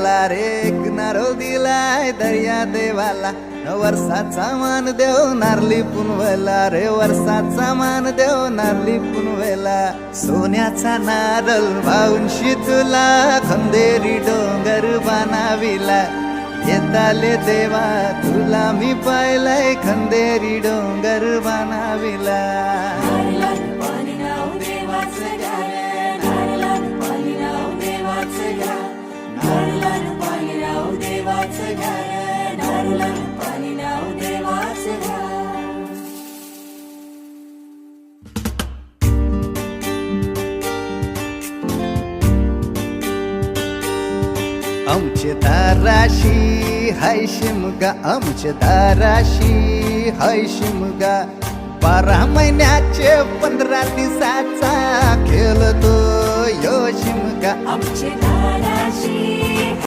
रे किनारो दिलाय दर्या देवाला वर्षाचा मान देव नारली पुनवेला रे वर्षाचा मान देव नारली पुनवेला सोन्याचा नारळ वाहून तुला खंदेरी डोंगर बनाविला येताले देवा तुला मी पाहिलंय खंदेरी डोंगर बनाविला आमचे दाराशी हाय शिमगा आमचे दाराशी हाय शिमगा 12 महिन्याचे 15 दिवसाचा खेळतो यो शिमगा आमचे दाराशी